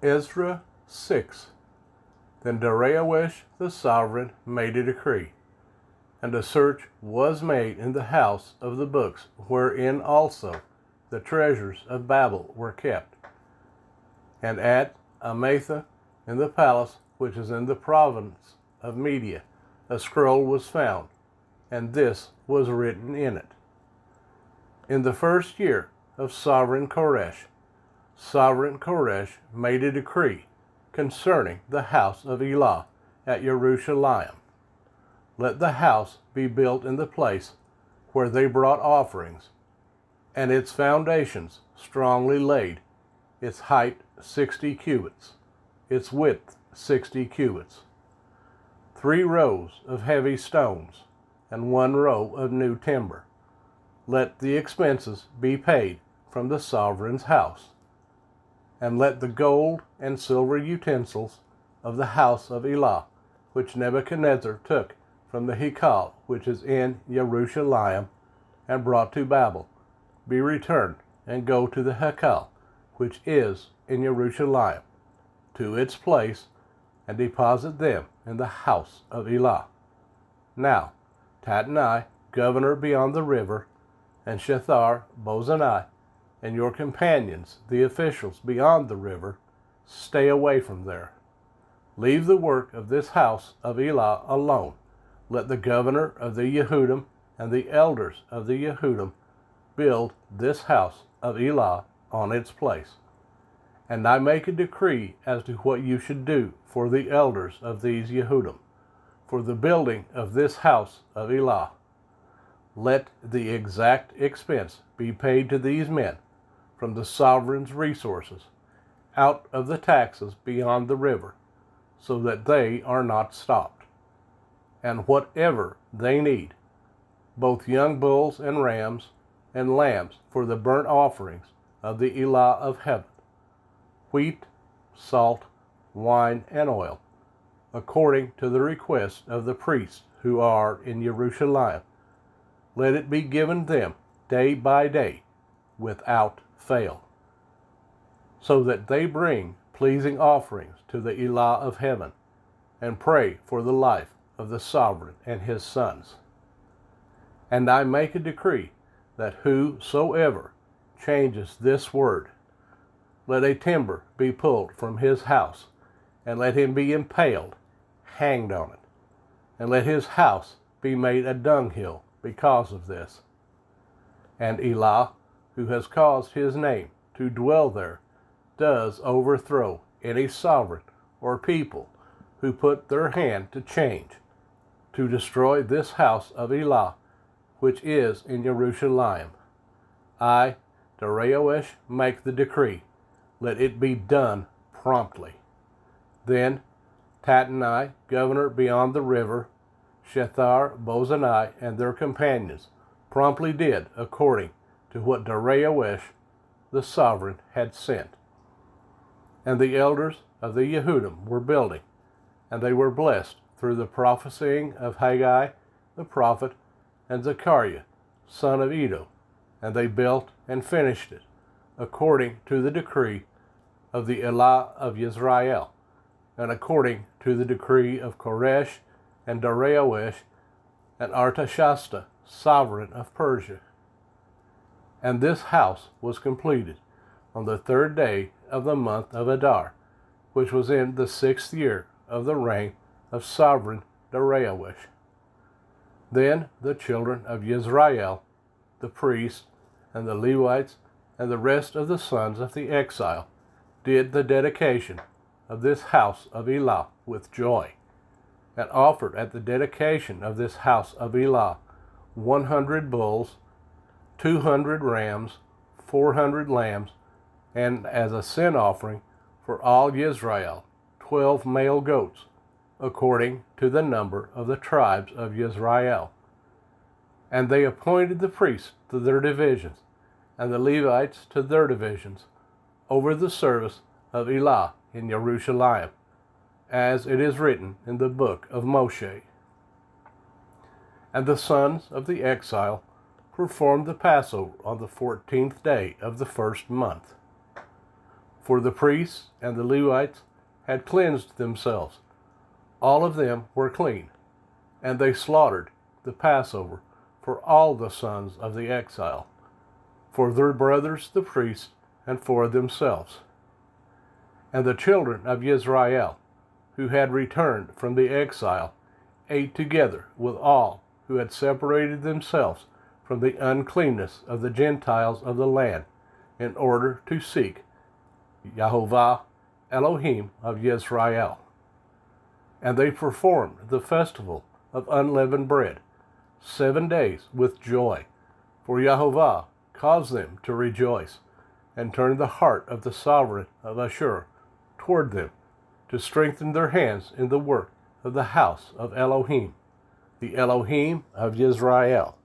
Ezra 6. Then Darius the sovereign made a decree, and a search was made in the house of the books, wherein also the treasures of Babel were kept. And at Amatha, in the palace which is in the province of Media, a scroll was found, and this was written in it. In the first year of Sovereign Koresh made a decree concerning the house of Elah at Jerusalem. Let the house be built in the place where they brought offerings, and its foundations strongly laid, its height 60 cubits, its width 60 cubits, 3 rows of heavy stones, and 1 row of new timber. Let the expenses be paid from the sovereign's house, and let the gold and silver utensils of the house of Elah, which Nebuchadnezzar took from the Hekal which is in Jerusalem and brought to Babel, be returned, and go to the Hekal which is in Jerusalem, to its place, and deposit them in the house of Elah. Now Tattenai, governor beyond the river, and Shethar-Bozenai, and your companions, the officials beyond the river, stay away from there. Leave the work of this house of Elah alone. Let the governor of the Yehudim and the elders of the Yehudim build this house of Elah on its place. And I make a decree as to what you should do for the elders of these Yehudim, for the building of this house of Elah. Let the exact expense be paid to these men from the sovereign's resources, out of the taxes beyond the river, so that they are not stopped. And whatever they need, both young bulls and rams and lambs for the burnt offerings of the Elah of heaven, wheat, salt, wine, and oil, according to the request of the priests who are in Jerusalem, let it be given them day by day, without fail, so that they bring pleasing offerings to the Elah of heaven, and pray for the life of the sovereign and his sons. And I make a decree that whosoever changes this word, let a timber be pulled from his house, and let him be impaled, hanged on it, and let his house be made a dunghill because of this. And Elah, who has caused his name to dwell there, does overthrow any sovereign or people who put their hand to change, to destroy this house of Elah, which is in Jerusalem. I, Darius, make the decree. Let it be done promptly. Then Tattenai, governor beyond the river, Shethar-Bozenai, and their companions promptly did according to what Darius the sovereign had sent. And the elders of the Yehudim were building, and they were blessed through the prophesying of Haggai the prophet and Zechariah, son of Iddo, and they built and finished it, according to the decree of the Elah of Israel, and according to the decree of Koresh and Darius and Artashasta, sovereign of Persia. And this house was completed on the 3rd day of the month of Adar, which was in the 6th year of the reign of sovereign Darius. Then the children of Israel, the priests and the Levites, and the rest of the sons of the exile, did the dedication of this house of Elah with joy, and offered at the dedication of this house of Elah 100 bulls, 200 rams, 400 lambs, and as a sin offering for all Israel, 12 male goats, according to the number of the tribes of Israel. And they appointed the priests to their divisions, and the Levites to their divisions, over the service of Elah in Jerusalem, as it is written in the book of Moshe. And the sons of the exile performed the Passover on the 14th day of the 1st month. For the priests and the Levites had cleansed themselves. All of them were clean, and they slaughtered the Passover for all the sons of the exile, for their brothers the priests, and for themselves. And the children of Israel, who had returned from the exile, ate together with all who had separated themselves from the uncleanness of the Gentiles of the land, in order to seek Yahovah Elohim of Israel. And they performed the festival of unleavened bread 7 days with joy, for Yahovah caused them to rejoice, and turned the heart of the sovereign of Ashur toward them, to strengthen their hands in the work of the house of Elohim, the Elohim of Israel.